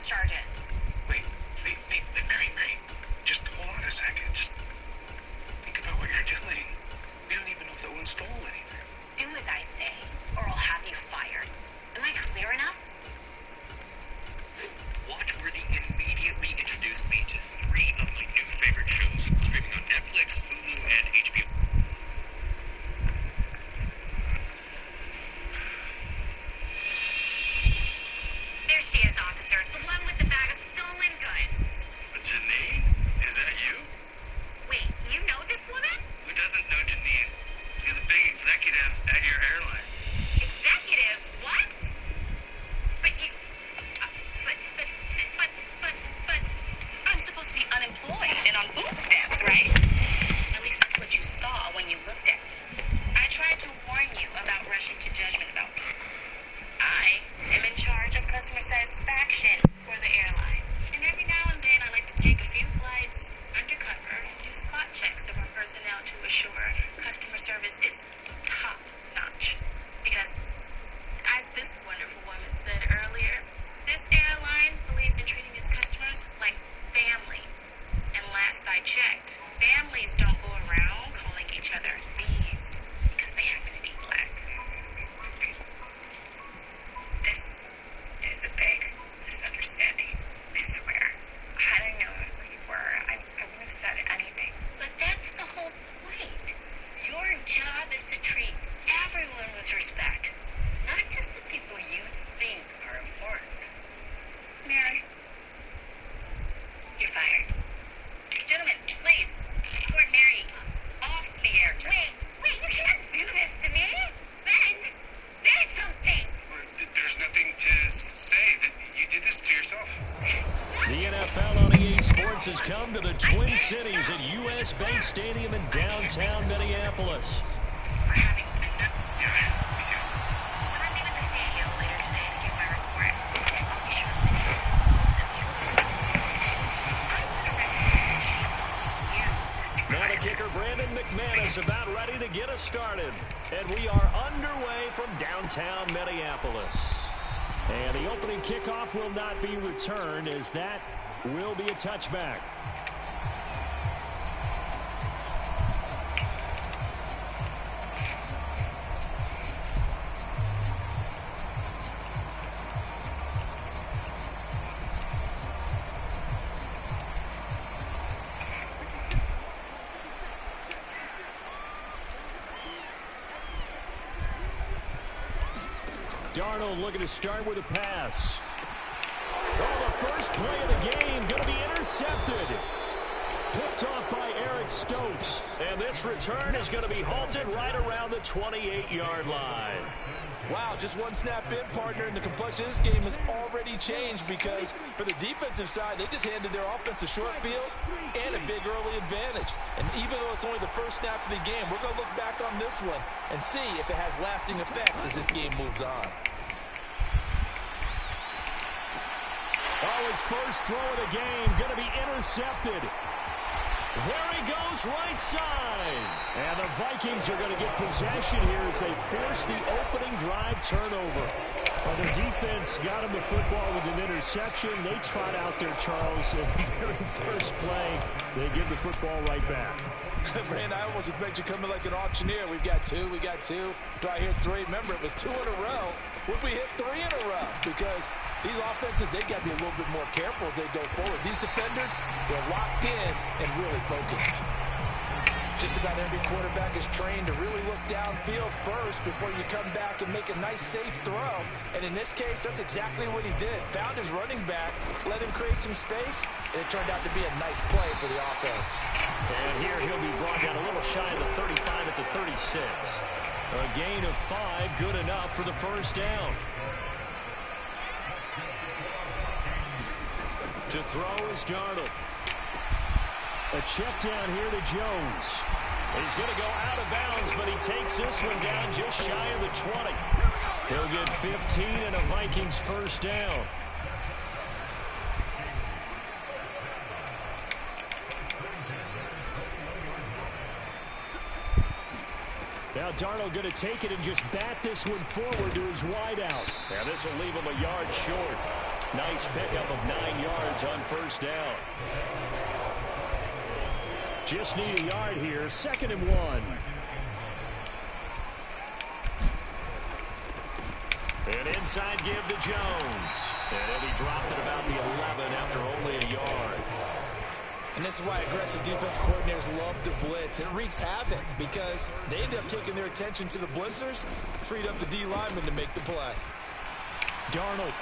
charges. Wait, Mary, just hold on a second. Just think about what you're doing. We don't even know if that one stole anything. Do as I say, or I'll have you fired. Am I clear enough? Watchworthy immediately introduced me to 3 of my new favorite shows, streaming on Netflix, Hulu, and HBO. There she is, officers. The one with the bag of stolen goods. Janine? Is that you? Wait, you know this woman? Who doesn't know Janine? She's a big executive at your airline. Executive? What? But you... But... I'm supposed to be unemployed and on food stamps, right? At least that's what you saw when you looked at me. I tried to warn you about rushing to judgment about me. I am in charge of customer satisfaction for the airline. And every now and then I like to take a few flights undercover and do spot checks of our personnel to assure customer service is top-notch. Because, as this wonderful woman said earlier, this airline believes in treating its customers like family. And last I checked, families don't go around calling each other thieves because they happen to be black. This is a big misunderstanding, I swear. Had I known who you were, I wouldn't have said anything. But that's the whole point. Your job is to treat everyone with respect, not just the people you think are important. Mary, you're fired. Gentlemen, please, escort Mary off the air. Wait, you can't do this to me. Ben, say something. There's nothing to say. That you did this to yourself. The NFL on EA Sports has come to the Twin Cities at US Bank Stadium in downtown Minneapolis. We're having me too. When I meet with the CEO later today to give my report, I'll be sure to mention now the kicker, Brandon McManus, about ready to get us started. And we are underway from downtown Minneapolis. And the opening kickoff will not be returned, as that will be a touchback. Darnold looking to start with a pass. Oh, the first play of the game going to be intercepted. Picked off by Eric Stokes. And this return is going to be halted right around the 28-yard line. Wow, just one snap in, partner, and the complexion of this game has already changed because for the defensive side, they just handed their offense a short field and a big early advantage. And even though it's only the first snap of the game, we're going to look back on this one and see if it has lasting effects as this game moves on. Oh, his first throw of the game going to be intercepted. There he goes, right side. And the Vikings are going to get possession here as they force the opening drive turnover. Well, their defense got him the football with an interception. They trot out there, Charles, in the very first play. They give the football right back. Brand, I almost expect you coming like an auctioneer. We got two. Do I hear three? Remember, it was 2 in a row. Would we hit 3 in a row? Because these offenses, they've got to be a little bit more careful as they go forward. These defenders, they're locked in and really focused. Just about every quarterback is trained to really look downfield first before you come back and make a nice, safe throw. And in this case, that's exactly what he did. Found his running back, let him create some space, and it turned out to be a nice play for the offense. And here he'll be brought down a little shy of the 35 at the 36. A gain of 5, good enough for the first down. To throw is Darnold. A check down here to Jones. He's going to go out of bounds, but he takes this one down just shy of the 20. He'll get 15 and a Vikings first down. Now Darnold going to take it and just bat this one forward to his wideout. Now this will leave him a yard short. Nice pickup of 9 yards on first down. Just need a yard here. 2nd and 1. An inside give to Jones. And he dropped it about the 11 after only a yard. And this is why aggressive defense coordinators love to blitz. It wreaks havoc because they end up taking their attention to the blitzers, freed up the D lineman to make the play. Darnold.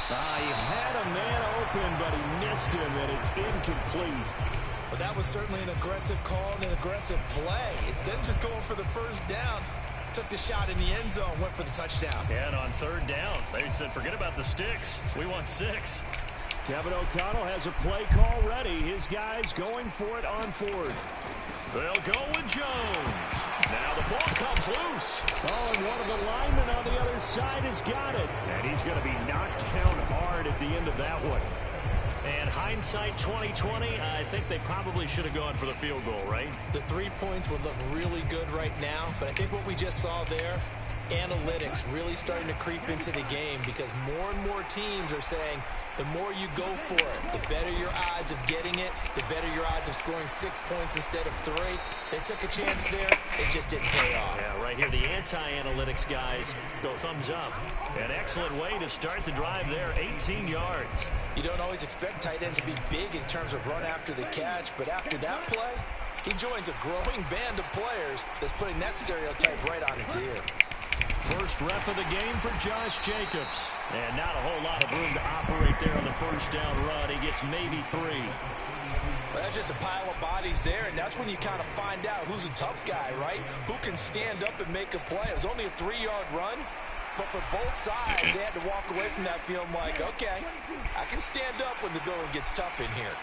He had a man open, but he missed him, and it's incomplete. But that was certainly an aggressive call and an aggressive play. Instead of just going for the first down, took the shot in the end zone, went for the touchdown. And on 3rd down, they said, forget about the sticks. We want 6. Kevin O'Connell has a play call ready. His guys going for it on 4th. They'll go with Jones. Now the ball comes loose. Oh, and one of the linemen on the other side has got it. And he's going to be knocked down hard at the end of that one. And hindsight 2020, I think they probably should have gone for the field goal, right? The 3 points would look really good right now, but I think what we just saw there, analytics really starting to creep into the game because more and more teams are saying the more you go for it, the better your odds of getting it, the better your odds of scoring 6 points instead of 3. They took a chance there. It just didn't pay off. Yeah, right here, the anti-analytics guys go thumbs up. An excellent way to start the drive there, 18 yards. You don't always expect tight ends to be big in terms of run after the catch, but after that play, he joins a growing band of players that's putting that stereotype right on its ear. First rep of the game for Josh Jacobs. And not a whole lot of room to operate there on the first down run. He gets maybe 3. Well, that's just a pile of bodies there, and that's when you kind of find out who's a tough guy, right? Who can stand up and make a play. It was only a 3-yard run, but for both sides, they had to walk away from that feeling like, okay, I can stand up when the going gets tough in here.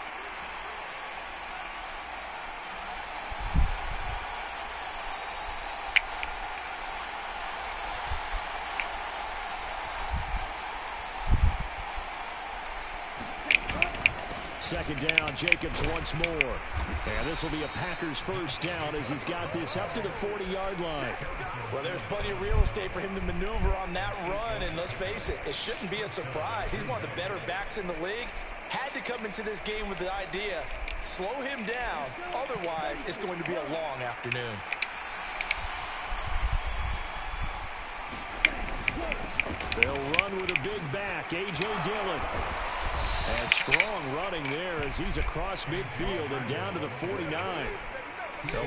Second down, Jacobs once more. And this will be a Packers first down as he's got this up to the 40-yard line. Well, there's plenty of real estate for him to maneuver on that run, and let's face it, it shouldn't be a surprise. He's one of the better backs in the league. Had to come into this game with the idea, slow him down, otherwise it's going to be a long afternoon. They'll run with a big back, A.J. Dillon. And strong running there as he's across midfield and down to the 49.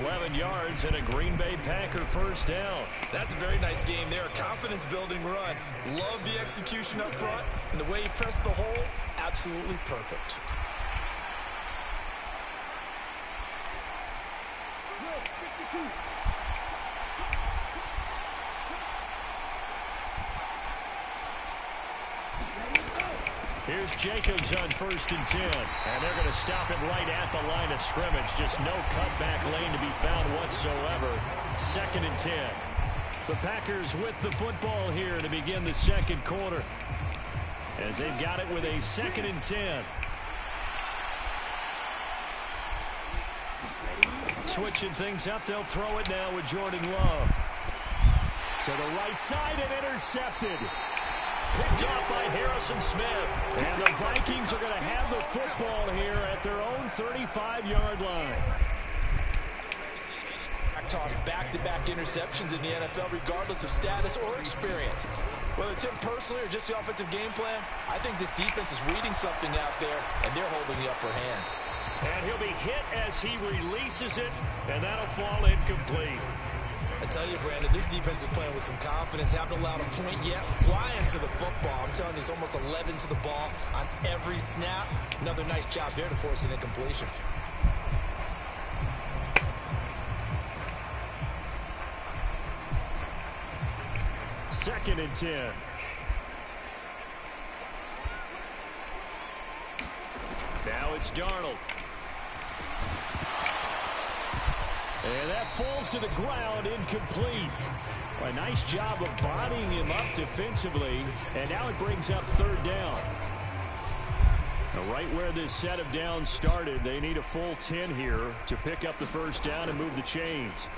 11 yards and a Green Bay Packer first down. That's a very nice game there. A confidence-building run. Love the execution up front. And the way he pressed the hole, absolutely perfect. Here's Jacobs on 1st and 10. And they're going to stop it right at the line of scrimmage. Just no cutback lane to be found whatsoever. 2nd and 10. The Packers with the football here to begin the second quarter. As they've got it with a 2nd and 10. Switching things up, they'll throw it now with Jordan Love. To the right side and intercepted. Picked off by Harrison Smith. And the Vikings are going to have the football here at their own 35-yard line. Toss back-to-back interceptions in the NFL, regardless of status or experience. Whether it's him personally or just the offensive game plan, I think this defense is reading something out there, and they're holding the upper hand. And he'll be hit as he releases it, and that'll fall incomplete. I tell you, Brandon, this defense is playing with some confidence. Haven't allowed a point yet. Flying to the football. I'm telling you, it's almost 11 to the ball on every snap. Another nice job there to force an incompletion. Second and 10. Now it's Darnold. And that falls to the ground, incomplete. A nice job of bodying him up defensively. And now it brings up 3rd down. Now right where this set of downs started, they need a full 10 here to pick up the first down and move the chains.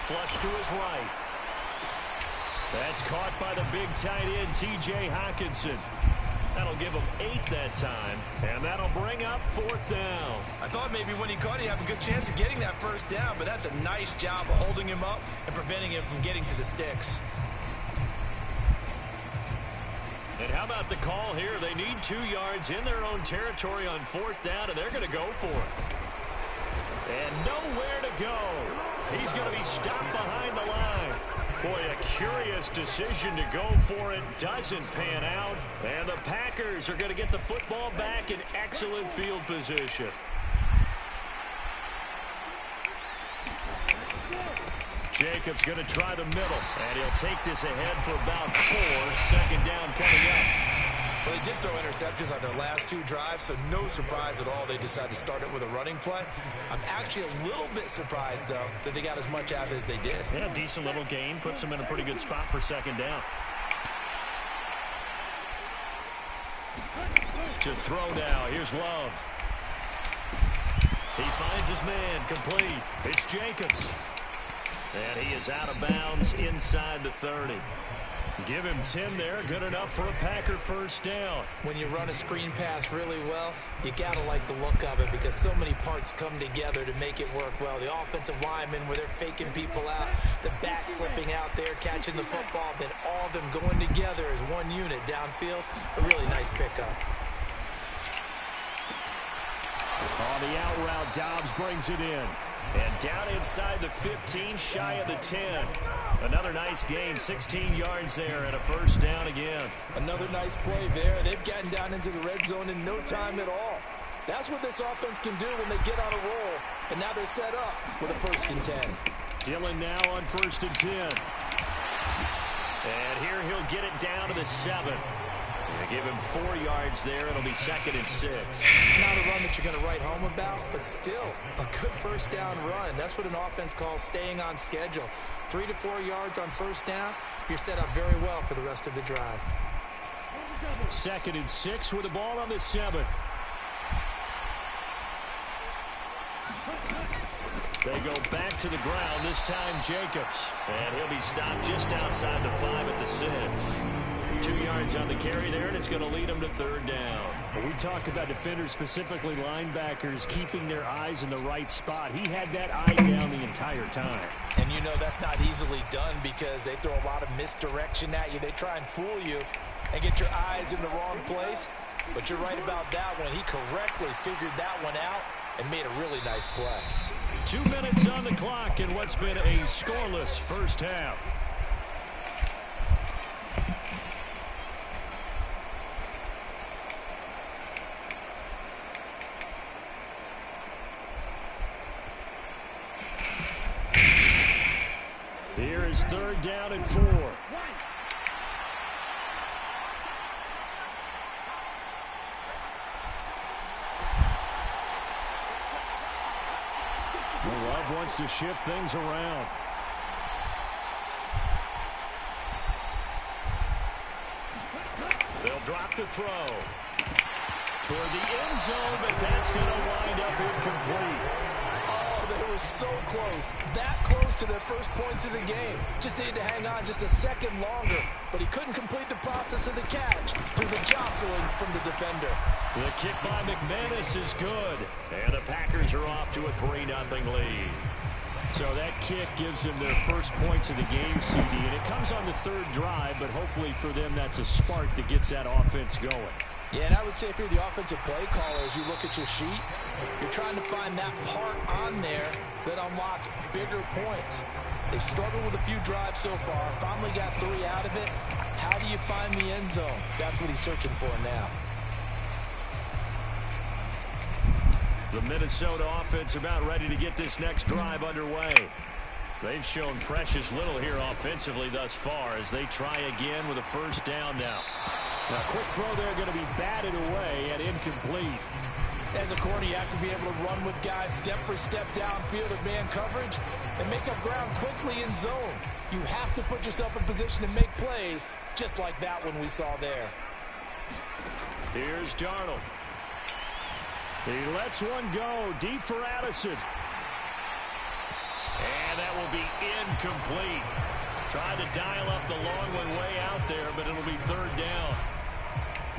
Flush to his right. That's caught by the big tight end, T.J. Hockenson. That'll give him 8 that time, and that'll bring up 4th down. I thought maybe when he caught it, he'd have a good chance of getting that first down, but that's a nice job of holding him up and preventing him from getting to the sticks. And how about the call here? They need 2 yards in their own territory on 4th down, and they're going to go for it. And nowhere to go. He's going to be stopped behind the line. Boy, a curious decision to go for it. Doesn't pan out. And the Packers are going to get the football back in excellent field position. Jacobs going to try the middle. And he'll take this ahead for about 4. 2nd down coming up. Well, they did throw interceptions on their last 2 drives, so no surprise at all they decided to start it with a running play. I'm actually a little bit surprised, though, that they got as much out of it as they did. Yeah, decent little gain. Puts them in a pretty good spot for 2nd down. To throw now. Here's Love. He finds his man. Complete. It's Jacobs. And he is out of bounds inside the 30. Give him 10 there. Good enough for a Packer 1st down. When you run a screen pass really well, you got to like the look of it because so many parts come together to make it work well. The offensive linemen where they're faking people out, the back slipping out there, catching the football, then all of them going together as one unit downfield. A really nice pickup. On the out route, Dobbs brings it in. And down inside the 15, shy of the 10. Another nice gain, 16 yards there, and a 1st down again. Another nice play there. They've gotten down into the red zone in no time at all. That's what this offense can do when they get on a roll. And now they're set up with a 1st and 10. Dillon now on 1st and 10. And here he'll get it down to the 7. They give him 4 yards there. It'll be 2nd and 6. Not a run that you're going to write home about, but still a good 1st down run. That's what an offense calls staying on schedule. 3 to 4 yards on 1st down. You're set up very well for the rest of the drive. 2nd and 6 with the ball on the 7. They go back to the ground, this time Jacobs. And he'll be stopped just outside the 5 at the 6. 2 yards on the carry there, and it's going to lead them to 3rd down. When we talk about defenders, specifically linebackers, keeping their eyes in the right spot, he had that eye down the entire time. And you know that's not easily done because they throw a lot of misdirection at you. They try and fool you and get your eyes in the wrong place. But you're right about that one. He correctly figured that one out and made a really nice play. 2 minutes on the clock in what's been a scoreless 1st half. Here is 3rd down and 4. Love wants to shift things around. They'll drop the throw toward the end zone, but that's going to wind up incomplete. They were so close, that close to their first points of the game. Just needed to hang on just a second longer, but he couldn't complete the process of the catch through the jostling from the defender. The kick by McManus is good, and the Packers are off to a 3-0 lead. So that kick gives them their first points of the game, CD, and it comes on the 3rd drive, but hopefully for them that's a spark that gets that offense going. Yeah, and I would say if you're the offensive play caller, as you look at your sheet, you're trying to find that part on there that unlocks bigger points. They've struggled with a few drives so far, finally got 3 out of it. How do you find the end zone? That's what he's searching for now. The Minnesota offense about ready to get this next drive underway. They've shown precious little here offensively thus far as they try again with a 1st down now. Now, quick throw there going to be batted away and incomplete. As a corner, you have to be able to run with guys step for step downfield of man coverage and make up ground quickly in zone. You have to put yourself in position to make plays just like that one we saw there. Here's Darnold. He lets one go deep for Addison. And that will be incomplete. Trying to dial up the long way out there, but it'll be third down.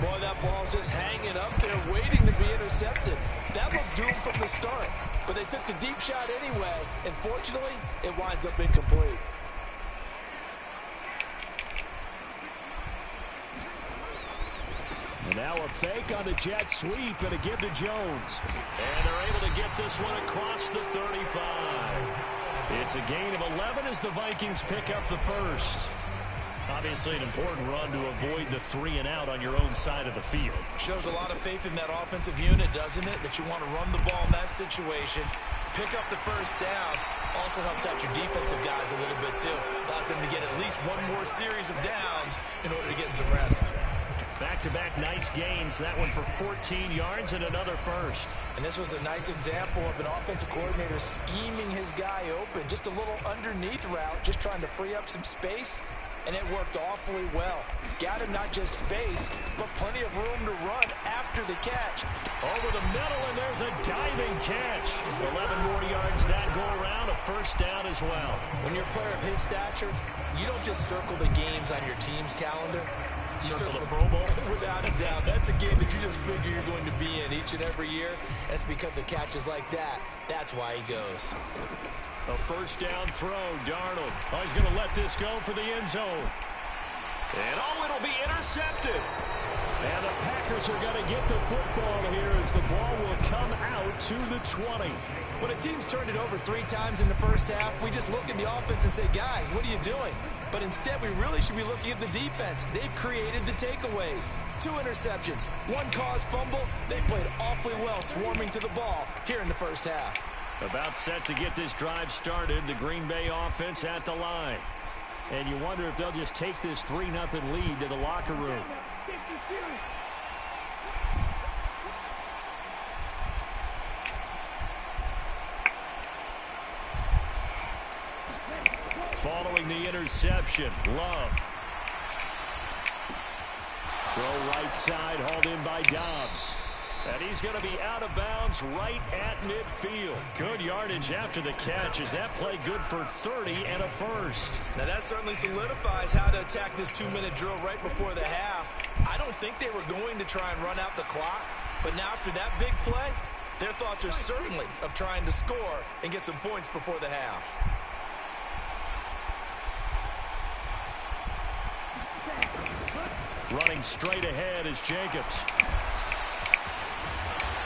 Boy, that ball's just hanging up there, waiting to be intercepted. That looked doomed from the start, but they took the deep shot anyway, and fortunately, it winds up incomplete. And now a fake on the jet sweep and a give to Jones. And they're able to get this one across the 35. It's a gain of 11 as the Vikings pick up the first. Obviously an important run to avoid the 3 and out on your own side of the field. Shows a lot of faith in that offensive unit, doesn't it? That you want to run the ball in that situation. Pick up the first down. Also helps out your defensive guys a little bit too. Allows them to get at least one more series of downs in order to get some rest. Back-to-back nice gains. That one for 14 yards and another first. And this was a nice example of an offensive coordinator scheming his guy open. Just a little underneath route, just trying to free up some space. And it worked awfully well. Got him not just space, but plenty of room to run after the catch. Over the middle, and there's a diving catch. 11 more yards that go around, a first down as well. When you're a player of his stature, you don't just circle the games on your team's calendar. You circle the Pro Bowl? Without a doubt. That's a game that you just figure you're going to be in each and every year. And it's because of catches like that. That's why he goes. A first down throw, Darnold. Oh, he's going to let this go for the end zone. And it'll be intercepted. And the Packers are going to get the football here as the ball will come out to the 20. When a team's turned it over 3 times in the first half, we just look at the offense and say, guys, what are you doing? But instead, we really should be looking at the defense. They've created the takeaways. 2 interceptions, 1 caused fumble. They played awfully well swarming to the ball here in the first half. About set to get this drive started, the Green Bay offense at the line. And you wonder if they'll just take this 3-0 lead to the locker room. Following the interception, Love. Throw right side, hauled in by Dobbs. And he's going to be out of bounds right at midfield. Good yardage after the catch. Is that play good for 30 and a first? Now that certainly solidifies how to attack this 2-minute drill right before the half. I don't think they were going to try and run out the clock. But now after that big play, their thoughts are certainly of trying to score and get some points before the half. Running straight ahead is Jacobs.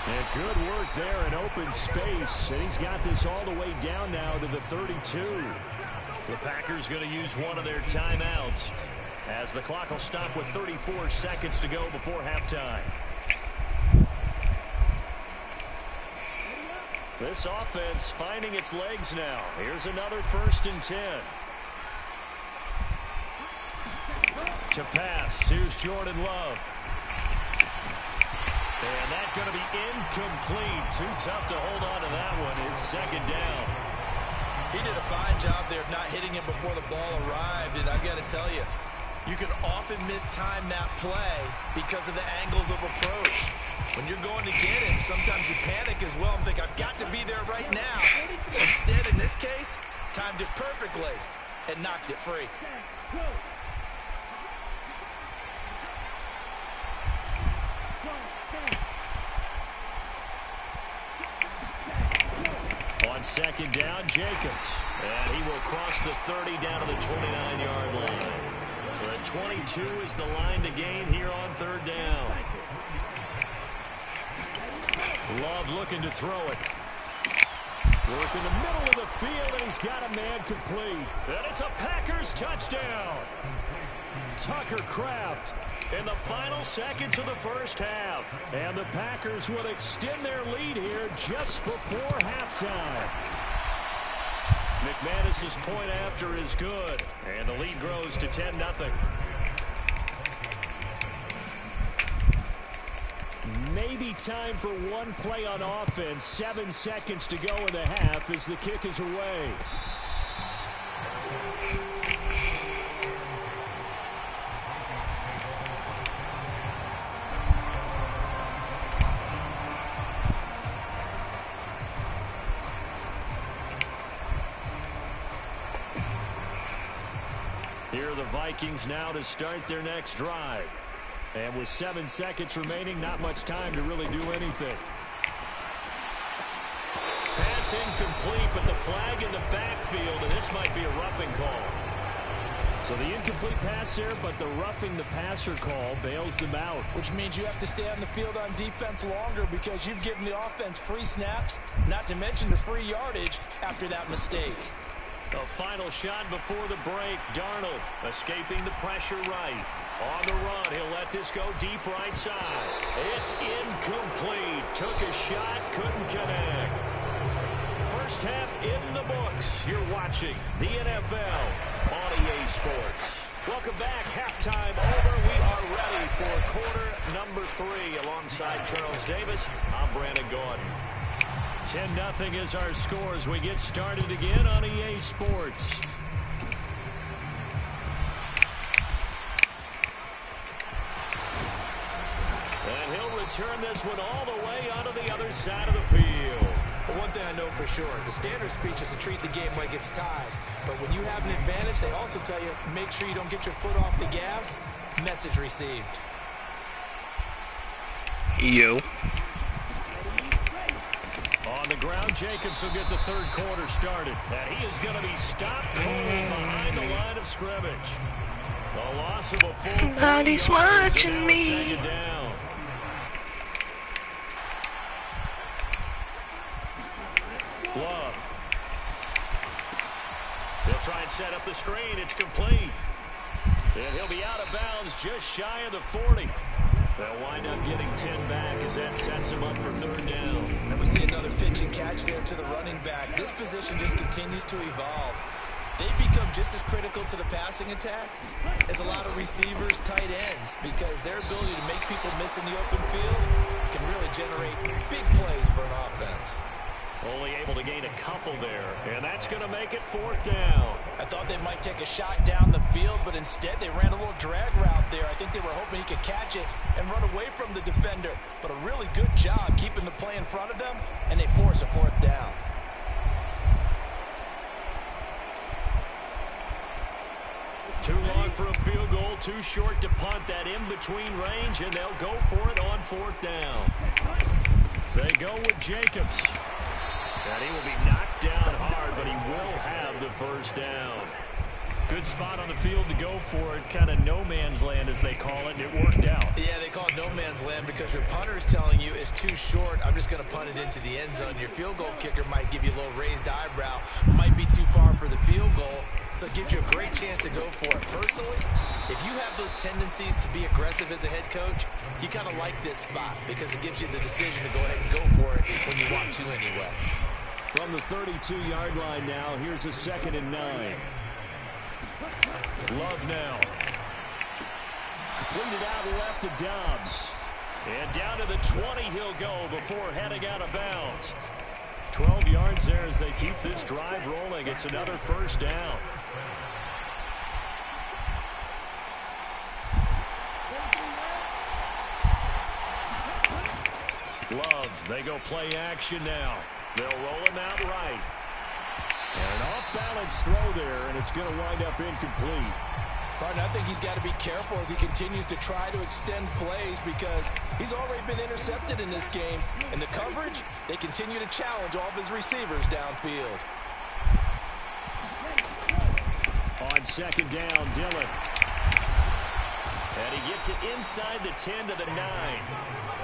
And good work there in open space. And he's got this all the way down now to the 32. The Packers going to use one of their timeouts as the clock will stop with 34 seconds to go before halftime. This offense finding its legs now. Here's another 1st and 10. To pass. Here's Jordan Love. And that's going to be incomplete. Too tough to hold on to that one. It's 2nd down. He did a fine job there of not hitting it before the ball arrived. And I've got to tell you, you can often mistime that play because of the angles of approach. When you're going to get him, sometimes you panic as well and think, I've got to be there right now. Instead, in this case, timed it perfectly and knocked it free. On 2nd down, Jacobs. And he will cross the 30 down to the 29-yard line. The 22 is the line to gain here on 3rd down. Love looking to throw it. Work in the middle of the field, and he's got a man complete. And it's a Packers touchdown. Tucker Kraft in the final seconds of the first half. And the Packers will extend their lead here just before halftime. McManus's point after is good. And the lead grows to 10-0. Maybe time for one play on offense. 7 seconds to go in the half as the kick is away. Here are the Vikings now to start their next drive. And with 7 seconds remaining, not much time to really do anything. Pass incomplete, but the flag in the backfield, and this might be a roughing call. So the incomplete pass there, but the roughing the passer call bails them out. Which means you have to stay on the field on defense longer because you've given the offense free snaps, not to mention the free yardage after that mistake. A final shot before the break. Darnold escaping the pressure right. On the run, he'll let this go deep right side. It's incomplete. Took a shot, couldn't connect. First half in the books. You're watching the NFL on EA Sports. Welcome back. Halftime over. We are ready for quarter number 3 alongside Charles Davis. I'm Brandon Gordon. 10-0 is our score as we get started again on EA Sports. And he'll return this one all the way onto the other side of the field. But one thing I know for sure, the standard speech is to treat the game like it's tied. But when you have an advantage, they also tell you, make sure you don't get your foot off the gas. Message received. Yo. On the ground, Jacobs will get the third quarter started. And he is going to be stopped cold behind the line of scrimmage. The loss of a full Somebody's 3 yards, watching and now me. it's second down. Love. He'll try and set up the screen. It's complete. And he'll be out of bounds just shy of the 40. They'll wind up getting 10 back as that sets him up for third down. And we see another pitch and catch there to the running back. This position just continues to evolve. They become just as critical to the passing attack as a lot of receivers, tight ends, because their ability to make people miss in the open field can really generate big plays for an offense. Only able to gain a couple there, and that's going to make it fourth down. I thought they might take a shot down the field, but instead they ran a little drag route there. I think they were hoping he could catch it and run away from the defender, but a really good job keeping the play in front of them, and they force a fourth down. Too long for a field goal, too short to punt that in-between range, and they'll go for it on fourth down. They go with Jacobs. And he will be knocked down hard, but he will have the first down. Good spot on the field to go for it. Kind of no man's land, as they call it, and it worked out. Yeah, they call it no man's land because your punter is telling you it's too short. I'm just going to punt it into the end zone. Your field goal kicker might give you a little raised eyebrow. Might be too far for the field goal, so it gives you a great chance to go for it. Personally, if you have those tendencies to be aggressive as a head coach, you kind of like this spot because it gives you the decision to go ahead and go for it when you want to anyway. From the 32-yard line now, here's a 2nd and 9. Love now. Completed out left to Dobbs. And down to the 20 he'll go before heading out of bounds. 12 yards there as they keep this drive rolling. It's another first down. Love, they go play action now. They'll roll him out right. And an off-balance throw there, and it's going to wind up incomplete. Partner, I think he's got to be careful as he continues to try to extend plays because he's already been intercepted in this game. And the coverage, they continue to challenge all of his receivers downfield. On second down, Dillon. And he gets it inside the 10 to the 9.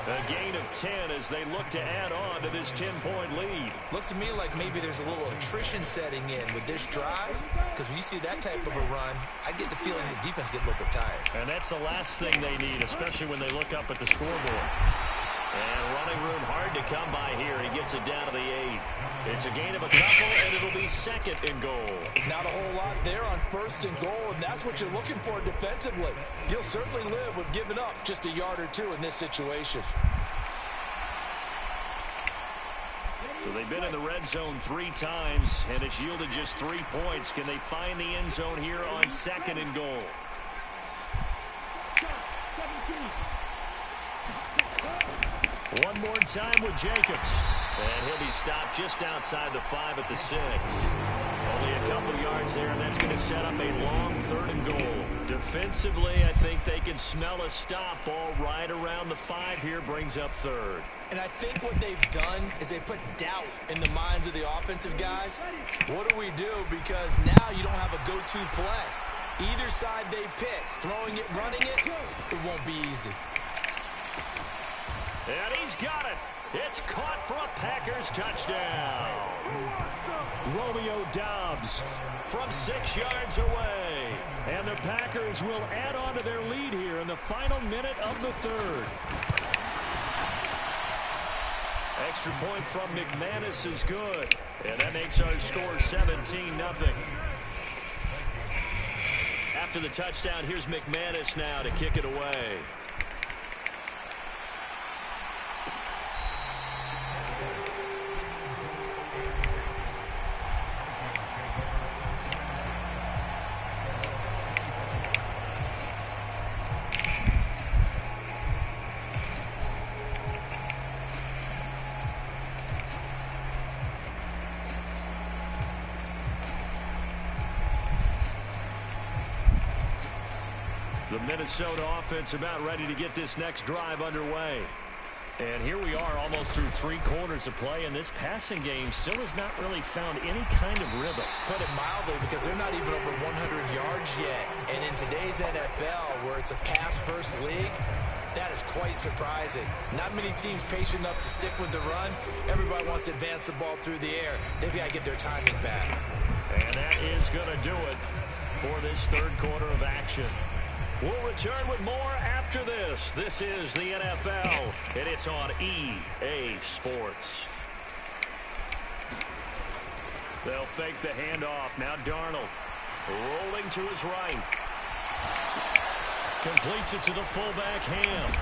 A gain of 10 as they look to add on to this 10-point lead. Looks to me like maybe there's a little attrition setting in with this drive, because when you see that type of a run, I get the feeling the defense get a little bit tired. And that's the last thing they need, especially when they look up at the scoreboard. And running room hard to come by here. He gets it down to the 8. It's a gain of a couple, and it'll be 2nd and goal. Not a whole lot there on 1st and goal, and that's what you're looking for defensively. You'll certainly live with giving up just a yard or two in this situation. So they've been in the red zone 3 times, and it's yielded just 3 points. Can they find the end zone here on 2nd and goal? One more time with Jacobs. And he'll be stopped just outside the 5 at the 6. Only Only a couple yards there, and that's going to set up a long 3rd and goal. Defensively, I think they can smell a stop. Ball right around the 5 here, brings up 3rd. And I think what they've done is they put doubt in the minds of the offensive guys. What do we do? Because now you don't have a go-to play. Either side they pick, throwing it, running it, it won't be easy. And he's got it. It's caught for a Packers touchdown. Romeo Doubs from 6 yards away. And the Packers will add on to their lead here in the final minute of the 3rd. Extra point from McManus is good. And that makes our score 17-0. After the touchdown, here's McManus now to kick it away. The Minnesota offense about ready to get this next drive underway. And here we are almost through 3 quarters of play, and this passing game still has not really found any kind of rhythm. Put it mildly, because they're not even over 100 yards yet. And in today's NFL, where it's a pass-first league, that is quite surprising. Not many teams patient enough to stick with the run. Everybody wants to advance the ball through the air. They've got to get their timing back. And that is going to do it for this 3rd quarter of action. We'll return with more after this. This is the NFL, and it's on EA Sports. They'll fake the handoff. Now Darnold rolling to his right. Completes it to the fullback Ham.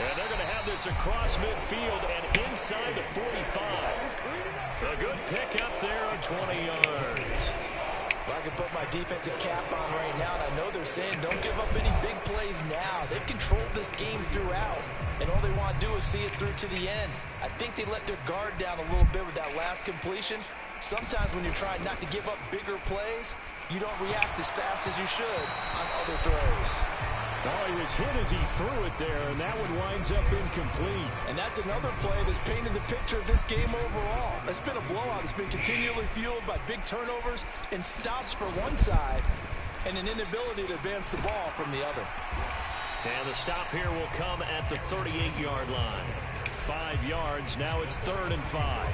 And they're going to have this across midfield and inside the 45. A good pickup there on 20 yards. Well, I can put my defensive cap on right now, and I know they're saying don't give up any big plays now. They've controlled this game throughout, and all they want to do is see it through to the end. I think they let their guard down a little bit with that last completion. Sometimes when you're trying not to give up bigger plays, you don't react as fast as you should on other throws. Oh, he was hit as he threw it there, and that one winds up incomplete. And that's another play that's painted the picture of this game overall. It's been a blowout. It's been continually fueled by big turnovers and stops for one side and an inability to advance the ball from the other. And the stop here will come at the 38-yard line. 5 yards. Now it's 3rd and 5.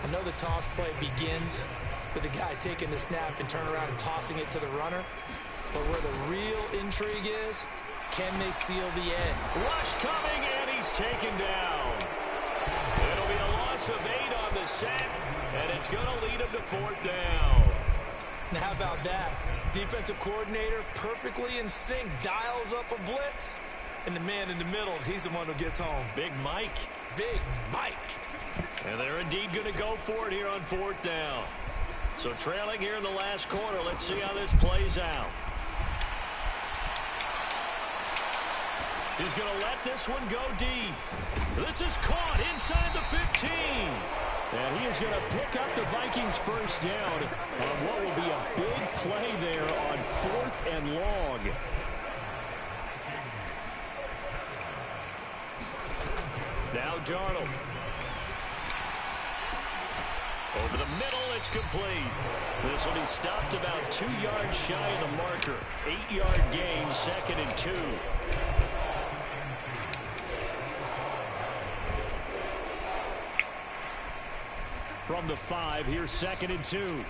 I know the toss play begins with the guy taking the snap and turn around and tossing it to the runner. But where the real intrigue is, can they seal the end? Rush coming, and he's taken down. It'll be a loss of 8 on the sack, and it's going to lead him to 4th down. Now, how about that? Defensive coordinator perfectly in sync, dials up a blitz, and the man in the middle, he's the one who gets home. Big Mike. Big Mike. And they're indeed going to go for it here on 4th down. So trailing here in the last quarter, let's see how this plays out. He's going to let this one go deep. This is caught inside the 15. And he is going to pick up the Vikings' first down on what will be a big play there on 4th and long. Now Darnold. Over the middle, it's complete. This will be stopped about 2 yards shy of the marker. 8-yard gain, 2nd and 2. From the 5, here's 2nd and 2.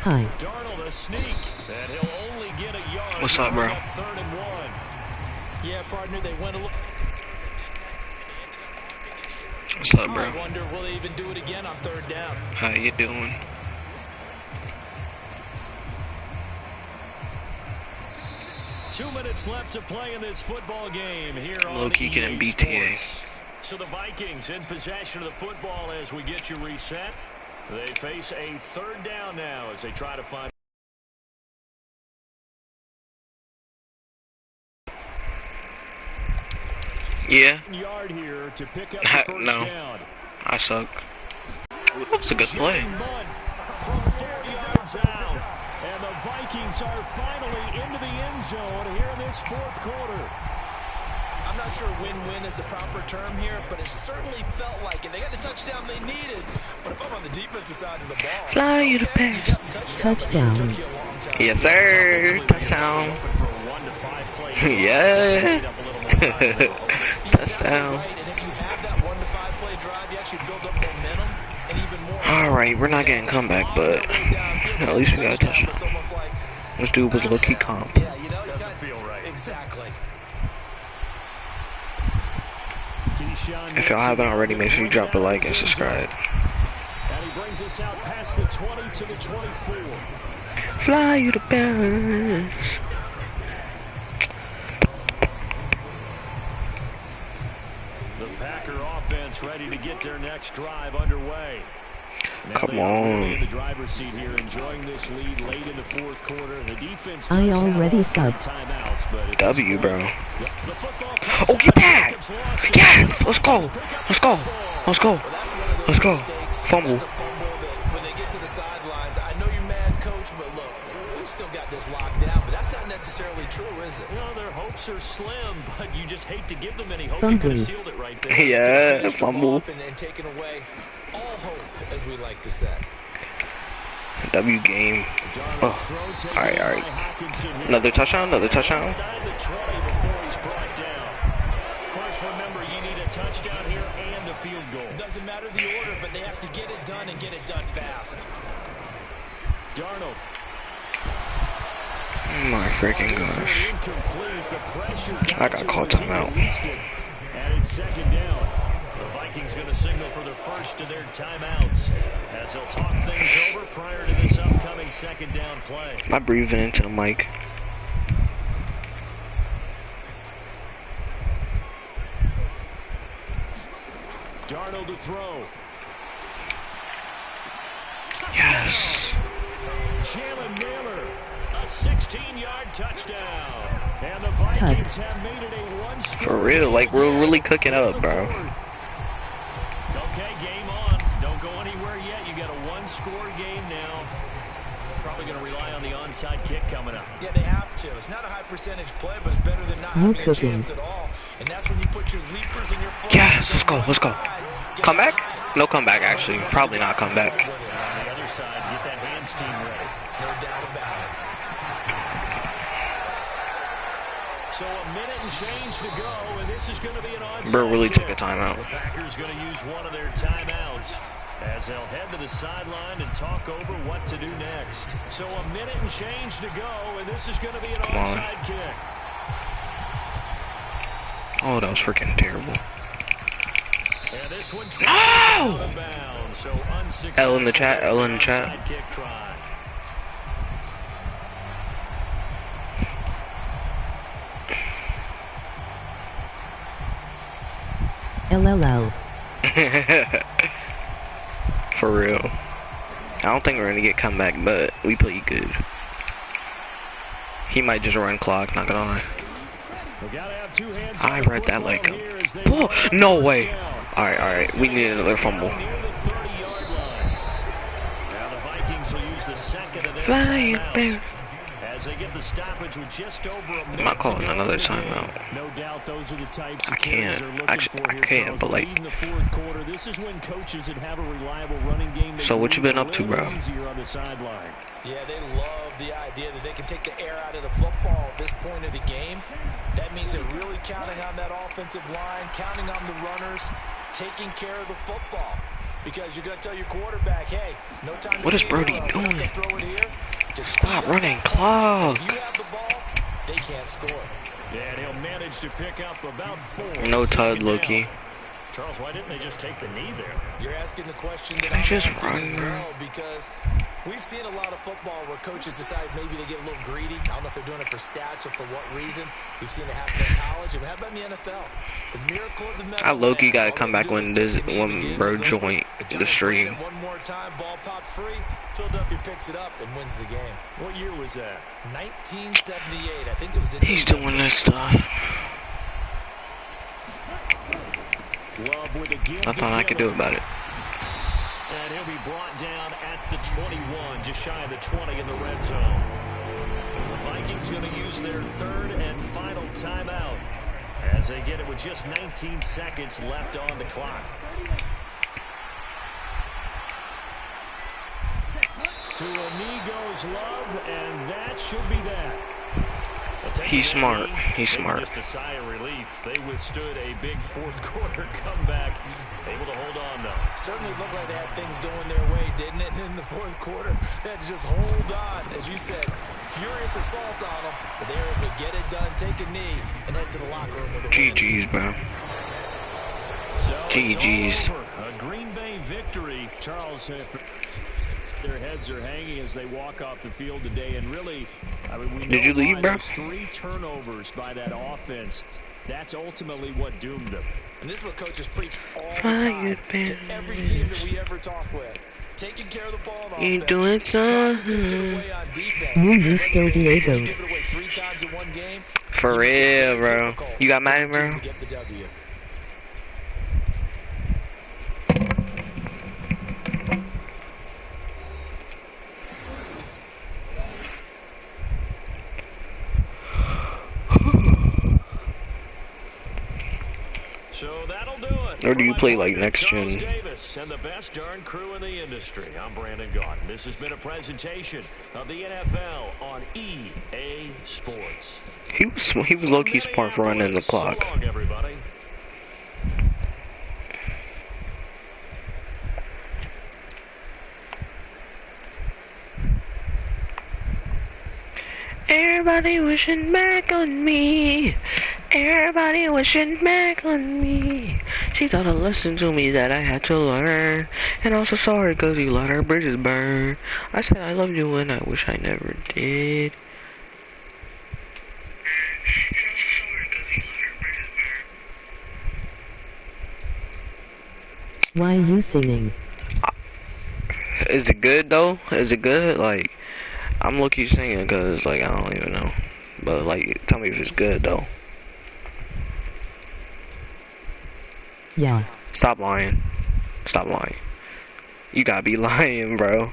Hi. Darnold a sneak, and he'll only get a yard. What's up, bro? 3rd and 1. Yeah, partner, they went a little. What's up, bro? I wonder, will they even do it again on 3rd down? How you doing? Two minutes left to play in this football game here on Low-key EA getting BTA. Sports. So the Vikings in possession of the football as we get you reset. They face a 3rd down now as they try to find. Yeah. Yard here to pick up the first down. I suck. That was a good play. From 4 yards out. And the Vikings are finally into the end zone here in this fourth quarter. I'm not sure win-win is the proper term here, but it certainly felt like it. They got the touchdown they needed. But if I'm on the defensive side of the ball, fly you to pass. Touchdown. Yes, sir. Touchdown. Yeah. Touchdown. Alright, we're not getting comeback, but at least we got a touchdown. This dude was low-key calm. Doesn't feel right. Exactly. If y'all haven't already, make sure you drop a like and subscribe. And he brings us out past the 20 to the 24. Fly you to pass. The Packer offense ready to get their next drive underway. Now Come they are on. in the driver's seat here, enjoying this lead late in the fourth quarter. The defense I already subbed. timeouts, but W, bro. the football comes Oh, out. get back! Jacobs lost it. Yes! Let's go! Let's go! Let's go! Let's go! Fumble. That's a fumble that when they get to the sidelines, I know you're mad, coach, but look, we've still got this locked down, but that's not necessarily true, is it? You know, their hopes are slim, but you just hate to give them any hope. Fumble. You could have sealed it right there. Yeah, Finished them fumble. off and taken away all hope, as we like to say. W game. Oh. Alright, alright. Another touchdown, another touchdown. Inside the 20 before he's brought down. Of course, remember, you need a touchdown here and a field goal. Doesn't matter the order, but they have to get it done and get it done fast. Darnold. Oh my freaking gosh. Incomplete. The pressure I got called timeout. And it's second down. The Vikings going to signal for the first of their timeouts as they'll talk things over prior to this upcoming second down play. Am I breathing into the mic? Darnold to throw. Yes. Jalen Naylor, a 16-yard touchdown. And the Vikings have made it a one-score. For real, like we're really cooking up, bro. Okay, game on. Don't go anywhere yet. You got a one-score game now. Probably going to rely on the onside kick coming up. Yeah, they have to. It's not a high percentage play, but it's better than not having a chance at all. And that's when you put your leapers and your flyers. Yes, let's go, let's go. Come back? No comeback, actually. Probably not come back. On the other side, get that hands team ready. No doubt about it. So a minute and change to go, and this is going to be an onside Bro really kick. took a timeout. The Packers going to use one of their timeouts as they'll head to the sideline and talk over what to do next. So a minute and change to go, and this is going to be an onside kick. Oh, that was freaking terrible. And this one No! out of bounds, so unsuccessful. L in the chat, L in the chat. Onside kick try. LLO. For real. I don't think we're gonna get comeback, but we play good. He might just run clock, not gonna lie. I read that like a... Oh, no way. Alright, we need another fumble. Flying bear. As they get the stoppage with just over a minute. I'm not calling another timeout. No doubt those are the types I of carries can't. they're looking Actually, for I here, can, Charles. but like... Lead in the fourth quarter. This is when coaches that have a reliable running game, So what you been up to, bro? easier on the sideline. Yeah, they love the idea that they can take the air out of the football at this point of the game. That means they're really counting on that offensive line, counting on the runners, taking care of the football. Because you're going to tell your quarterback, hey, no time to What is get Brody here, doing? throw it here. Just Stop running clock. If you have the ball, they can't score. Yeah, and he'll manage to pick up about 4. No Tud, Second Loki. down. Charles, why didn't they just take the knee there? You're asking the question that I I'm just asking as run? well, because we've seen a lot of football where coaches decide maybe they get a little greedy. I don't know if they're doing it for stats or for what reason. We've seen it happen in college, and how about in the NFL? The miracle of the I low-key gotta come back when bro joint the stream. One more time, ball popped free. Philadelphia picks it up and wins the game. What year was that? 1978. I think it was in He's doing this stuff. Love with a give Nothing I can do about it. And he'll be brought down at the 21, just shy of the 20 in the red zone. The Vikings going to use their third and final timeout as they get it with just 19 seconds left on the clock. To Amigo's Love, and that should be that. He's smart. He's smart. Just a sigh of relief. They withstood a big fourth quarter comeback. Able to hold on, though. Certainly looked like they had things going their way, didn't it? In the fourth quarter, they had to just hold on. As you said, furious assault on them, but they were able to get it done, take a knee, and head to the locker room with a win. GG's, bro. So GG's. A Green Bay victory. Charles, their heads are hanging as they walk off the field today, and really, I mean, we know Did you leave, bro? 3 turnovers by that offense. That's ultimately what doomed them. And this is what coaches preach all the time to every team that we ever talk with. Taking care of the ball on You offense, doing trying to take it away on defense. You still Diego. You give it away 3 times in one game. For real, bro. You got Madden, bro? To get the W. So that'll do it. Or do you play like next gen? Charles Davis and the best darn crew in the industry. I'm Brandon Gaudin. This has been a presentation of the NFL on EA Sports. He was low-key smart for running the clock. So long, everybody. Everybody wishing back on me. Everybody wishing back on me. She taught a lesson to me that I had to learn. And also sorry cause you let her bridges burn. I said I loved you when I wish I never did. Why are you singing? Is it good though? Is it good? Like, I'm low-key singing cause like I don't even know. But like, tell me if it's good though. Yeah. Stop lying. Stop lying. You gotta be lying, bro.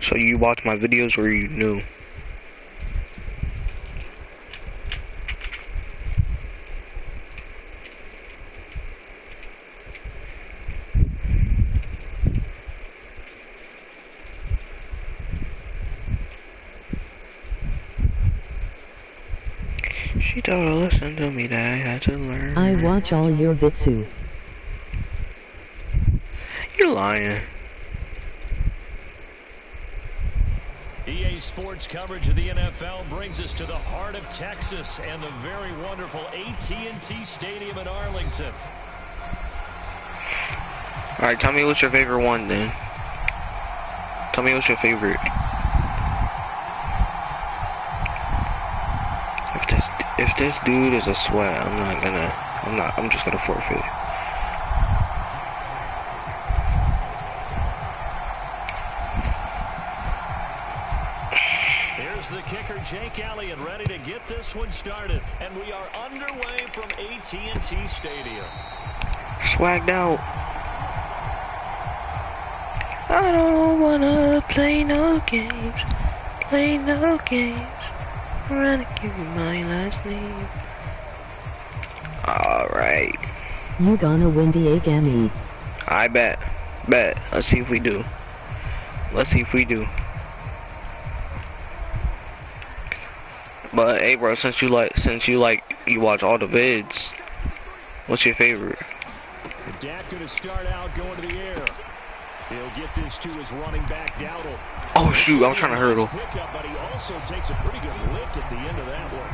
So you watch my videos or you knew? She told her listen to me that I had to learn. I watch all your vitsu. You're lying. EA Sports coverage of the NFL brings us to the heart of Texas and the very wonderful AT&T Stadium in Arlington. Alright, tell me what's your favorite one then. Tell me what's your favorite. If this dude is a sweat, I'm just gonna forfeit. Here's the kicker, Jake Elliott, ready to get this one started. And we are underway from AT&T Stadium. Swagged out. I don't wanna play no games. Play no games. I'm gonna give you my last name. Alright. You gonna win the Agami. I bet. Bet. Let's see if we do. Let's see if we do. But hey bro, since you watch all the vids, what's your favorite? Dak gonna start out going to the air. He'll get this to his running back Gaules. Oh shoot, I was trying to hurdle. But he also takes a pretty good lick at the end of that one.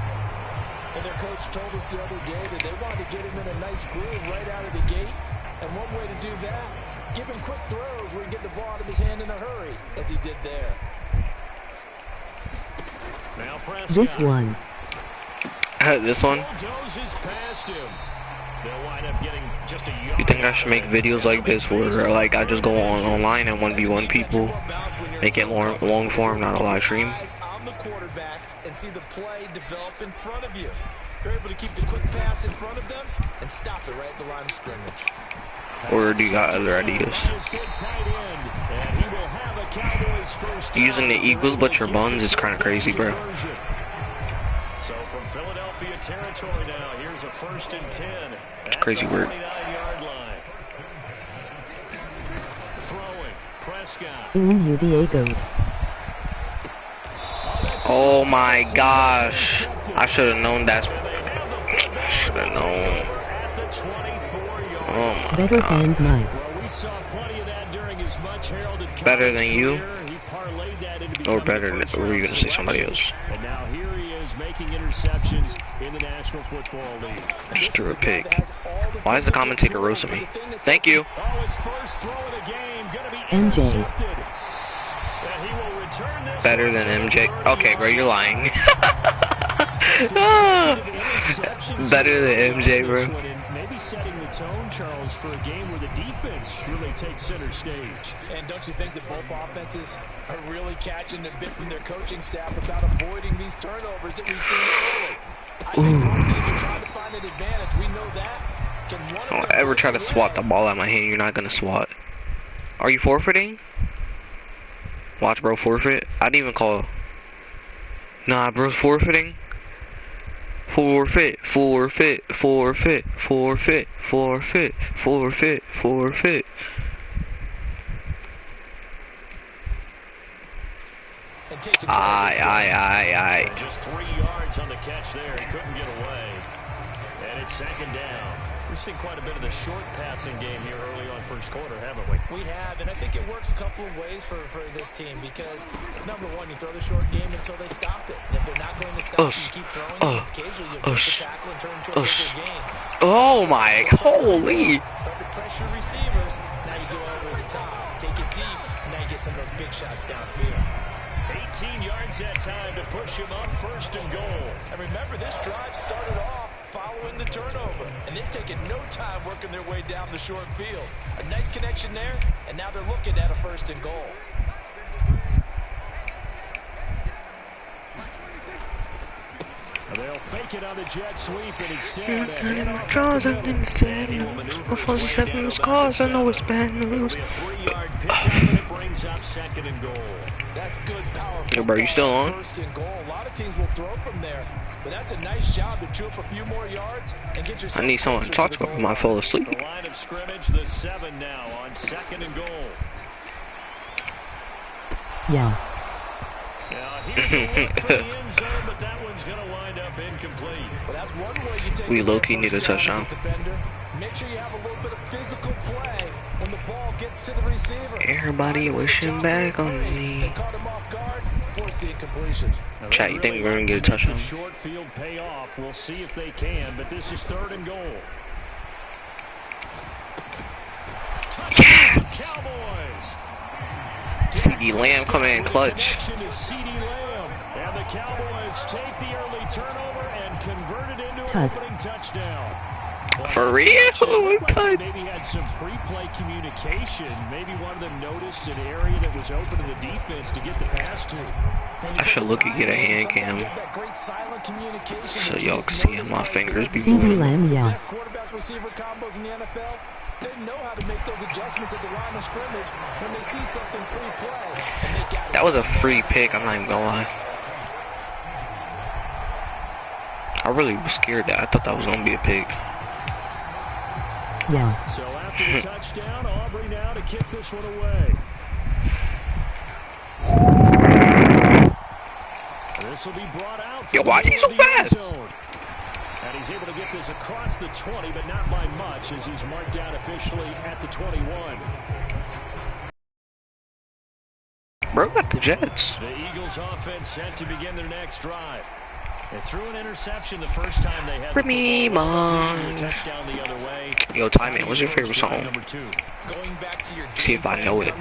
And their coach told us the other day that they wanted to get him in a nice groove right out of the gate. And one way to do that, give him quick throws where he can get the ball out of his hand in a hurry, as he did there. Now Prescott. This one. This one? Dozes past him. They'll wind up getting just a yard. You think think I should make videos like this where like I just go online and 1v1 people, make it long form, not a live stream. On the quarterback and see the play develop in front of you. You're able to keep the quick pass in front of them and stop it right at the line of scrimmage. Or do you got other ideas? Using the Eagles but your buns is kind of crazy, bro. So from Philadelphia territory now, here's a 1st and 10. It's crazy word. Throwing, Prescott. Ooh, Diego. Oh my gosh. I should have known that. Should have known. Oh my Better god. than mine. Better than you? Or better than, or were you going to say somebody else? And now here he is making interceptions in the National Football League. I just threw a pick. Why is the commentator roasting me? Thank you. MJ. Better than MJ. Okay, bro, you're lying. Better than MJ, bro. Maybe setting the tone, Charles, for a game where the defense really takes center stage. And don't you think that both offenses are really catching a bit from their coaching staff about avoiding these turnovers that we've seen early? I think both teams are trying to find an advantage. We know that. Don't ever try to swat the ball out of my hand. You're not going to swat. Are you forfeiting? Watch, bro, forfeit. I didn't even call. Nah, bro's forfeiting. Forfeit, forfeit, forfeit, forfeit, forfeit, forfeit, forfeit. Aye. Just 3 yards on the catch there. He couldn't get away. And it's 2nd down. We've seen quite a bit of the short passing game here early on first quarter, haven't we? We have, and I think it works a couple of ways for this team because, number one, you throw the short game until they stop it. And if they're not going to stop it, you keep throwing it. Occasionally, you break the tackle and turn into a bigger game. Oh my, holy. Start to pressure receivers. Now you go over the top, take it deep, and now you get some of those big shots downfield. 18 yards that time to push him up 1st and goal. And remember, this drive started off following the turnover, and they've taken no time working their way down the short field. A nice connection there, and now they're looking at a 1st and goal. They'll fake it on the jet sweep, and instead Cause I didn't say before the 7 cause I know it's bad news. 3-yard pickup, and it brings up 2nd and goal. That's good power. Yo, bro, you still on? 1st and goal. A lot of teams will throw from there, but that's a nice job to chew up a few more yards and get yourself. I need someone to talk to me. I fall asleep. The line of scrimmage, the 7 now on 2nd and goal. Yeah. Now here's a look for the end zone, but that one's going to wind up incomplete. Well, that's one way you take We low-key need a touchdown. Make sure you have a little bit of physical play when the ball gets to the receiver. Everybody wishing back on me. They caught him off guard, forced the incompletion. Chat, you think we're going to get a touchdown? Short field payoff. We'll see if they can, but this is 3rd and goal. Yes! Cowboys. CD Lamb coming in clutch. And the Cowboys take the early turnover and convert it into an opening touchdown. For real? Maybe had some pre-play communication. Maybe one of them noticed an area that was open to the defense to get the pass to. I should look and get a hand cam so y'all can see how my fingers be CD moving. Lamb, yeah. Quarterback-receiver combos in the NFL. They know how to make those adjustments at the line of scrimmage when they see something pre-play. That was a free pick, I'm not even gonna lie. I really was scared that I thought that was gonna be a pick. Yeah. So after the touchdown, Aubrey now to kick this one away. This will be brought out. Yo, why is he so fast? And he's able to get this across the 20, but not by much as he's marked down officially at the 21. Bro got the Jets. The Eagles offense set to begin their next drive. They threw an interception the first time they had the football. Touchdown the other way. Yo, Tyman, what's your favorite song? Going back to your See if I know it.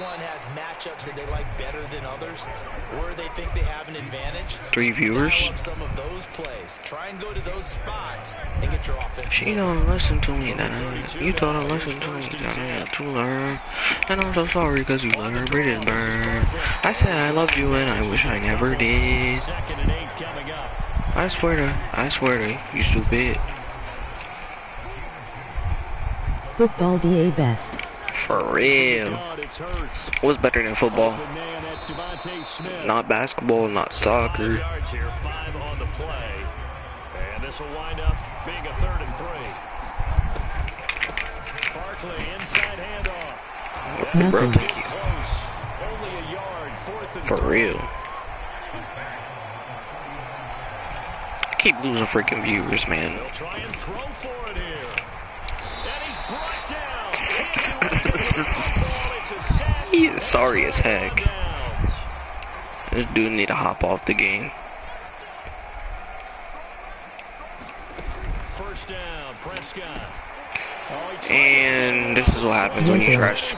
everyone has matchups that they like better than others, where they think they have an advantage. 3 viewers. Dial up some of those plays. Try and go to those spots and get your offense. She don't listen to me, you don't listen to me, that I had to learn. And I'm so sorry because you let her breathe and burn. I said I love you and I wish I never did. I swear to, you stupid. Football DA best. For real. What's better than football? Not basketball, not soccer. 5 on the play. And this will wind up being a 3rd and 3. Barkley inside handoff. Bro, Close. Only a yard, 4th and 3. for real. I keep losing freaking viewers, man. They'll try and throw for it here. And he's brought down. He is sorry as heck. This dude need to hop off the game. First down, Prescott. And this is what happens when you trash.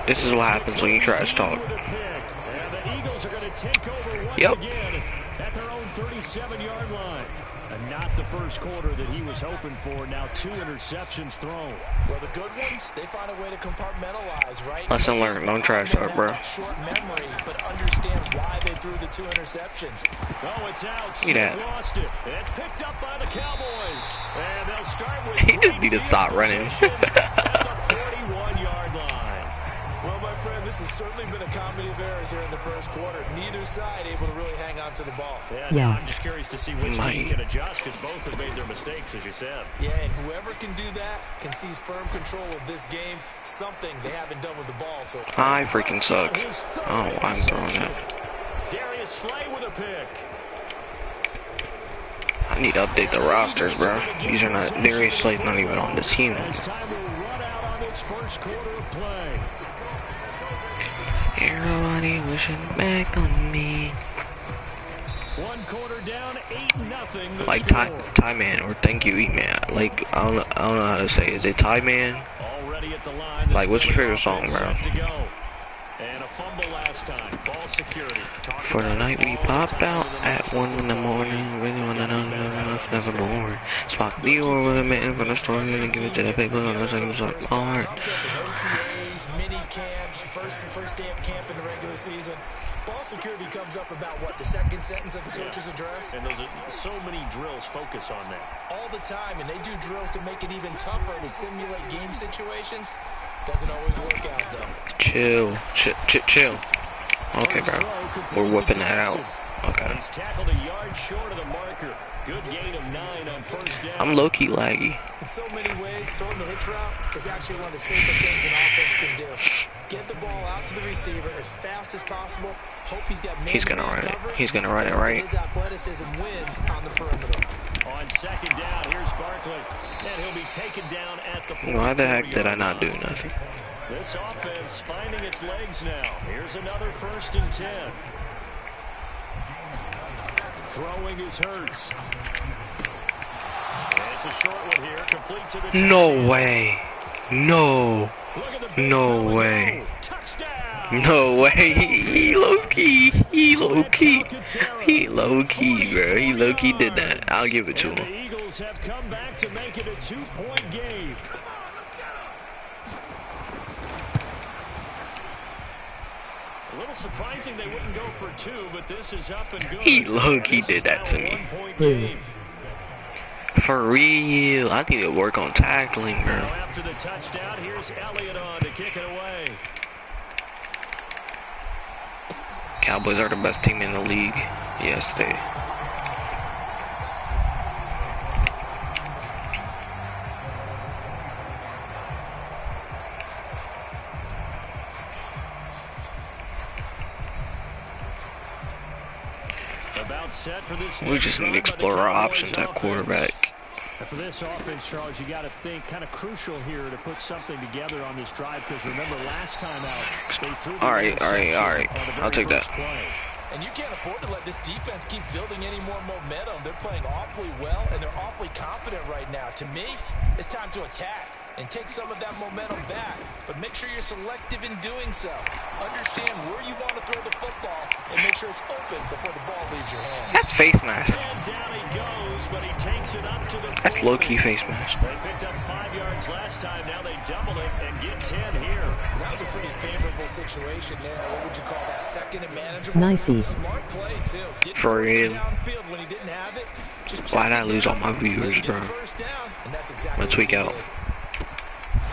This is what happens when you trash talk. And the Eagles are going to take over once again at their own 37-yard line. And not the first quarter that he was hoping for. Now 2 interceptions thrown. Well, the good ones, they find a way to compartmentalize, right? Lesson learned, don't trash talk, bro. Short memory, but understand why they threw the 2 interceptions. Oh, it's out. Look at that. Lost it. It's picked up by the Cowboys. And they'll start with He just need to stop running. at the 41-yard line. Well, my friend, this has certainly been a comedy of errors here in the first quarter. Neither side able to really hang on to the ball. Yeah. I'm just curious to see which team can adjust because both have made their mistakes, as you said. Yeah, and whoever can do that can seize firm control of this game, something they haven't done with the ball. So I freaking suck. Oh, I'm throwing it. Darius Slay with a pick. I need to update the rosters, bro. These are not. Darius Slay's not even on this team. It's time to run out on this first quarter of play. Everybody wishing back on me. 1 quarter down, 8-0. Like Ty Man or Thank You E-Man. Like I don't know how to say. Is it Ty Man? Already at the line. Like what's your favorite song, bro? And a fumble last time. Ball security. For the night we popped out at 1 in the morning. Really wanna know it's never boring. Spot the or with a man for the story and give it to the paper on the second side. Alright. OTAs, mini camps, first day of camp in the regular season. Ball security comes up about what, the second sentence of the coach's address? And those are so many drills focus on that. All the time, and they do drills to make it even tougher to simulate game situations. Doesn't always work out though. Chill. Okay, bro. We're whipping that out. Okay. He's tackled a yard short of the marker. Good gain of 9 on first down. I'm low-key laggy. In so many ways, throwing the hitch route is actually one of the safer things an offense can do. Get the ball out to the receiver as fast as possible. Hope he's got He's gonna run it. He's gonna run it right. His athleticism wins on the perimeter. On second down, here's Barkley. And he'll be taken down at the 44-yard line. Why the heck did I not do nothing? This offense finding its legs now. Here's another 1st and 10. Throwing is Hurts. And it's a short one here, complete to the No way. No way. No way. He low-key. He low-key, bro. He low-key did that. I'll give it to him. The Eagles have come back to make it a 2-point game. A little surprising they wouldn't go for 2, but this is up and good. He low-key did that to me. For real. I need to work on tackling, bro. After the touchdown, here's Elliott on to kick it away. Cowboys are the best team in the league. Yes, they. About set for this. We just need to explore our options at quarterback. And for this offense, Charles, you got to think kind of crucial here to put something together on this drive because remember last time out they threw. All right. I'll take that. And you can't afford to let this defense keep building any more momentum. They're playing awfully well and they're awfully confident right now. To me, it's time to attack. and take some of that momentum back. But make sure you're selective in doing so. Understand where you want to throw the football and make sure it's open before the ball leaves your hands. That's face mask. And down he goes, but he takes it up to the That's low-key face mask. They picked up 5 yards last time. Now they double it and get 10 here. That was a pretty favorable situation there. What would you call that? Second and manageable. Nicey. Smart play, too. Didn't For force it real. downfield when he didn't have it. Just Why'd I check it lose all down, my viewers, get the bro? first down, and that's exactly Let's tweak what he out. did.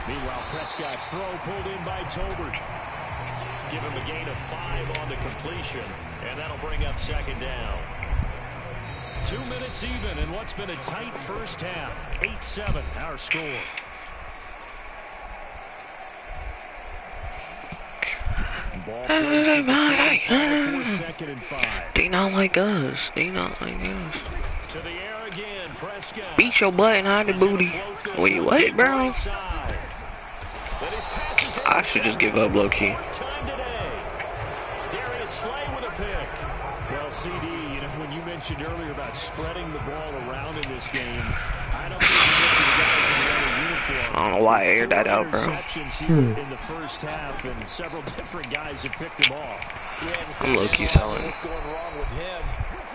Meanwhile, Prescott's throw pulled in by Tolbert. Give him a gain of 5 on the completion, and that'll bring up second down. 2 minutes even in what's been a tight first half. 8-7, our score. Ball placed at the 45 for second and 5. They not like us. They not like us. To the air again, Prescott. Beat your butt and hide the booty. Wait, what, bro? I should just give up low-key. Well, CD, you know, when you mentioned earlier about spreading the ball around in this game, I don't think you mentioned the guys in the other uniform. I don't know why I aired that out, bro. Interceptions here in the first half, and several different guys have picked them off. I'm low-key selling. What's going wrong with him?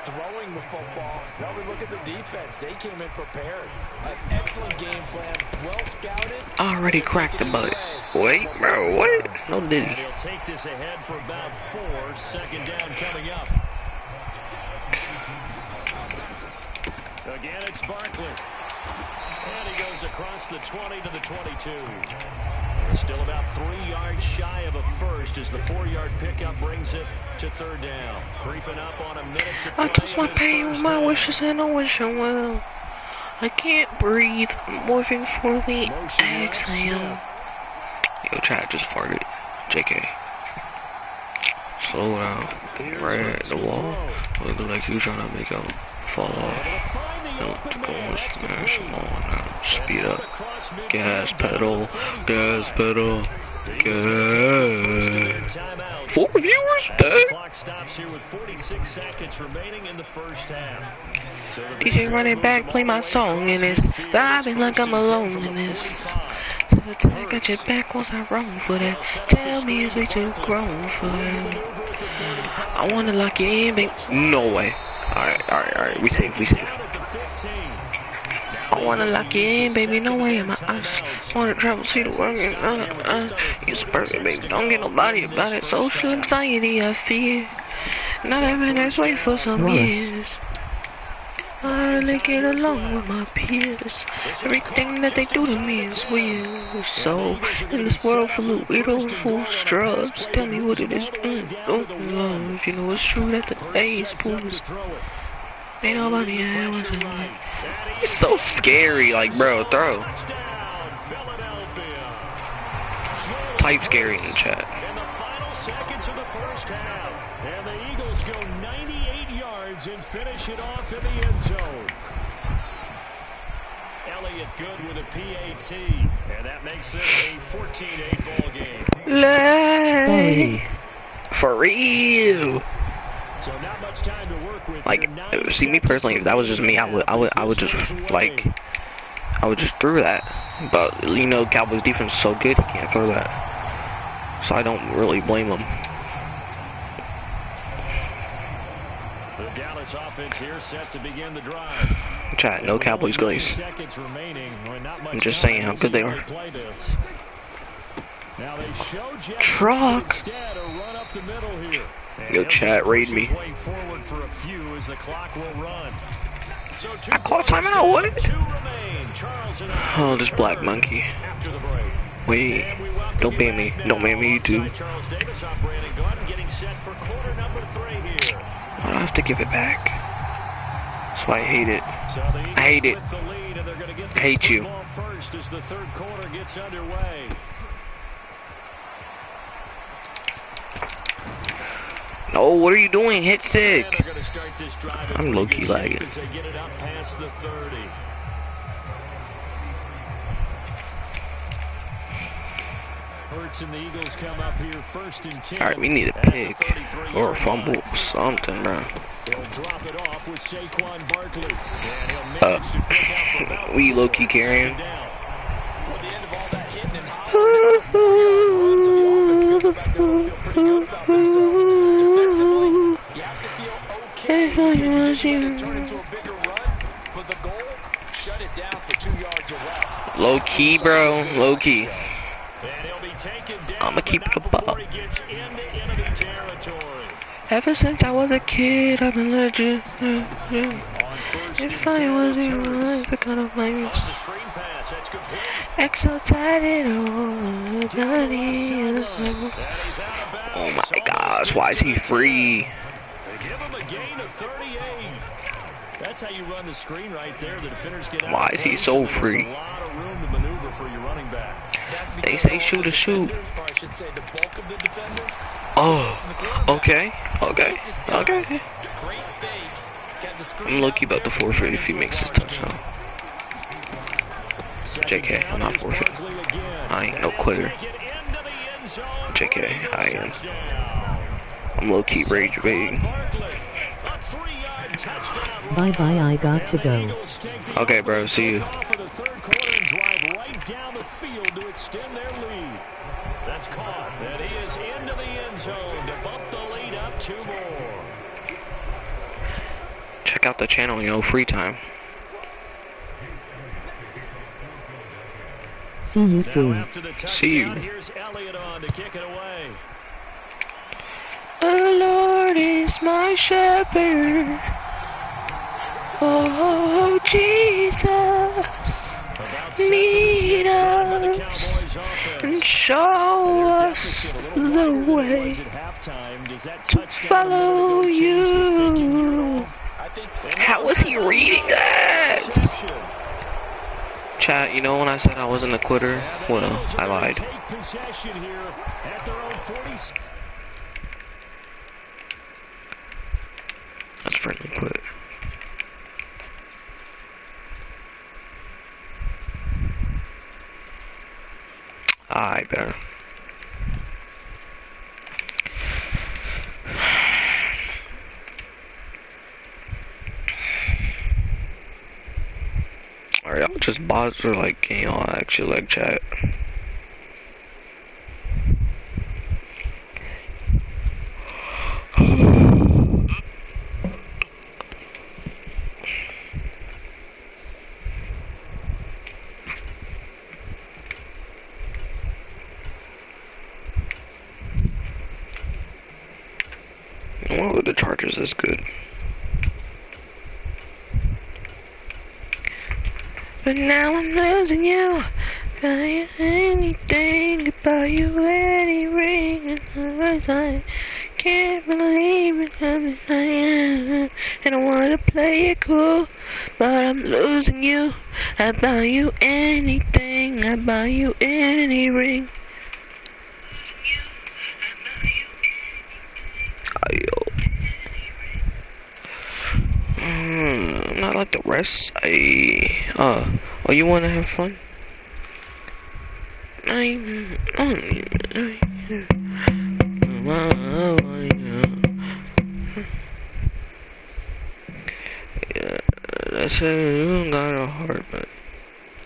Throwing the football. Now we look at the defense. They came in prepared. An excellent game plan. Well scouted. I already cracked the butt. Wait, bro, what? No diddy. And he'll take this ahead for about 4. Second down coming up. Again, it's Barkley. And he goes across the 20 to the 22. Still about 3 yards shy of a first as the 4-yard pickup brings it to third down. Creeping up on a minute to play. I toss my pain with my wishes and I wish I will. I can't breathe. I'm moving for the exhale. Yo, chat just farted. JK. Slow down. Right at the wall. Look like you trying to make him fall off. Smash him on now. Speed up. Gas pedal. Gas pedal. Gas. 4 viewers? Clock stops here with 46 seconds remaining in the first half. DJ running back, play my song in this. Vibing like I'm alone in this. So attack at your back once I wrong for that. Tell me is we too grown for that. I wanna lock you in, babe. No way. Alright. We safe. I wanna lock you in, baby. No way. I just wanna travel, see the world. It's perfect, baby. Don't get nobody about it. Social anxiety, I fear. Not having that way for some years. I really get along with my peers. Everything that they do to me is weird. So, in this world full of weirdos, full of drugs, tell me what it is. Don't know if you know it's true that the day is fools. Ain't nobody else. It's so scary, like, bro, throw. Type scary in the chat. In the final seconds of the first half, and the Eagles go 98 yards and finish it off in the end zone. Elliott good with a PAT, and that makes this a 14-8 ball game. Lay. For real. So not much time to work with. Like, see, me personally, if that was just me, I would just, like, I would just throw that. But, you know, Cowboys defense is so good, he can't throw that. So I don't really blame him. The Dallas offense here set to begin the drive. Chat, no Cowboys glaze. I'm just saying how good they are. Now they show Truck. instead a run up the middle here. Yo, chat, raid me. Forward for a few as the clock will run. So I caught timeout, what? Oh, this black monkey. Wait, don't ban me. Don't ban me, YouTube. I have to give it back. That's why I hate it. I hate it. I hate you. First as the third quarter gets underway. No, what are you doing? Hit stick. I'm low-key lagging. And the Eagles come up here first and 10. Alright, we need a pick or a fumble or something, bro. They'll drop it off with Saquon Barkley. And he'll manage to pick up about we low-key carrying. Well, the end of all So the offense is going to go back there and feel pretty good about themselves. Defensively, you have to feel okay because you didn't let it turn into a bigger run. But the goal, shut it down for 2 yards or less. Low key, bro. Low key. I'ma keep the ball. Ever since I was a kid, I've been legend. If I wasn't right, the kind of my excited oh my gosh, why is he free? Give him a gain of 38. That's how you run the screen right there. The defenders get out. Why is he so free? A lot of room to maneuver for your running back. They say shoot or shoot. Oh, okay. I'm lucky about the forfeit if he makes his touchdown. JK, I'm not forfeit. I ain't no quitter. JK, I am. I'm low-key rage baiting. Bye bye, I got to go. Okay, bro, see you. That's caught, and he is into the end zone to bump the lead up 2 more. Check out the channel, yo, free time. See you soon. See you. Here's Elliott on to kick it away. The Lord is my shepherd. Oh, Jesus. Lead us and show us the way to follow you. How was he reading that? Chat, you know when I said I wasn't a quitter? Well, I lied. That's friendly quit. I better. Are y'all just bots or like can y'all actually like chat? What were the Chargers is good? But now I'm losing you. Buy you anything, buy you any ring. I can't believe it, and I wanna play it cool, but I'm losing you. I buy you anything, I buy you any ring. Not like the rest. Oh, you wanna have fun? Yeah, that's it. Got a heart, but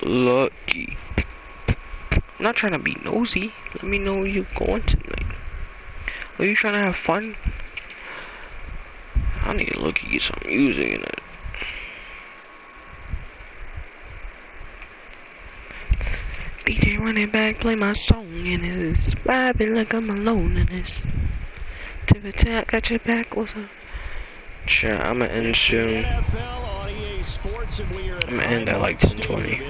lucky. I'm not trying to be nosy. Let me know where you going tonight. Are you trying to have fun? I need to look and get some music in it. DJ running back, play my song, and it's vibing like I'm alone in this. TimTheTatman, got your back, what's up? Sure, I'ma end soon. I'ma end at like 10:20.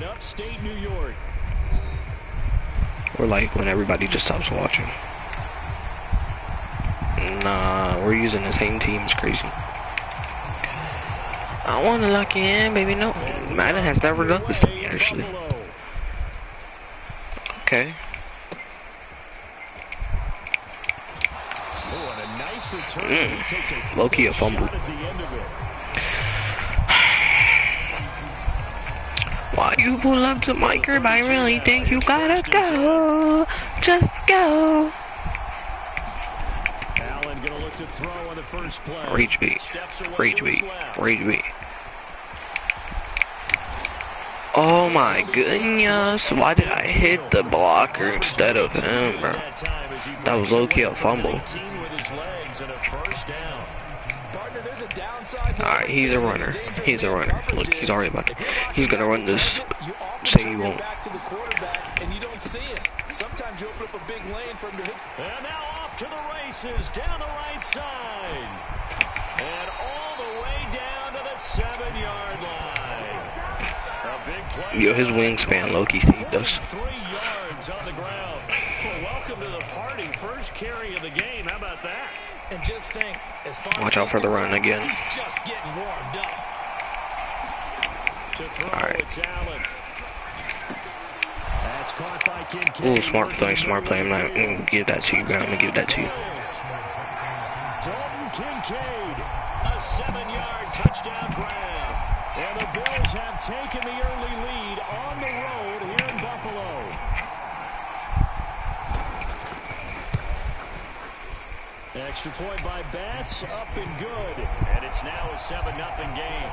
Or like when everybody just stops watching. Nah, we're using the same team, it's crazy. I wanna lock you in, baby, no. Madden has never done this to me, actually. Okay. Low-key a fumble. Why you pull up to my crib? I really think you gotta go. Just go. Allen gonna look to throw on the first play. Rage beat. Rage beat. Rage beat. Oh my goodness, why did I hit the blocker instead of him, bro? That was low-key a fumble. Alright, he's a runner. He's a runner. Look, he's already about to. He's gonna run this. Say he won't. Sometimes you open up a big lane for him to hit. And now off to the races down the right side. And all the way down to the 7-yard line. Yo, his wingspan low-key saved us. 3 yards on the ground. Well, welcome to the party. First carry of the game. How about that? And just think, as far Watch out for the run again. He's just getting warmed up. To throw Alright. Allen. That's caught by Kincaid. Ooh, smart play. I'm not gonna give that to you, bro. I'm gonna give that to you. Dalton Kincaid, a 7-yard touchdown grab. And the Bills have taken the early lead on the road here in Buffalo. Extra point by Bass, up and good. And it's now a 7-0 game.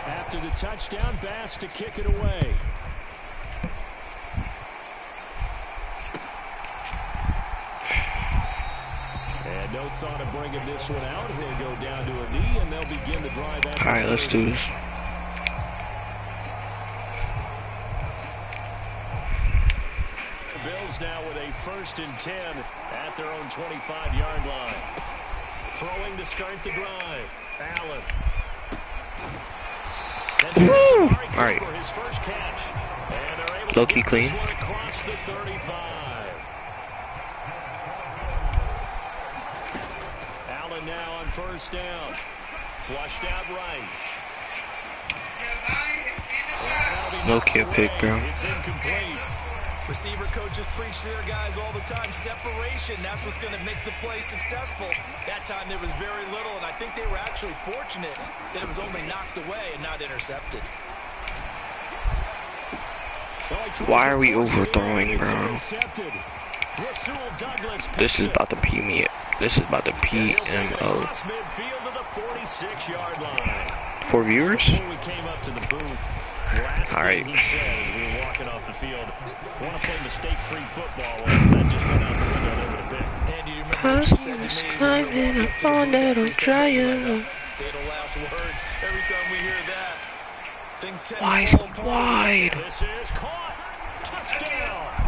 After the touchdown, Bass to kick it away. And no thought of bringing this one out. He'll go down to a knee, and they'll begin the drive. All right, let's do this. The Bills now with a 1st and 10 at their own 25-yard line. Throwing to start the drive. Allen. All right. Low-key clean. Allen now on 1st down. Flushed out right. Low-key a pick, bro. It's incomplete. Receiver coaches preach to their guys all the time. Separation, that's what's going to make the play successful. That time there was very little, and I think they were actually fortunate that it was only knocked away and not intercepted. Why are we overthrowing, bro? This is about to PMO. This is about to PMO. 4 viewers? All right. He said as we were walking off the field, want to play mistake-free football. Well, that just went out the window there with a pick. Andy, you remember what you said to me? Fatal last words. Every time we hear that, things tend to fall apart. Wide. This is caught. Touchdown.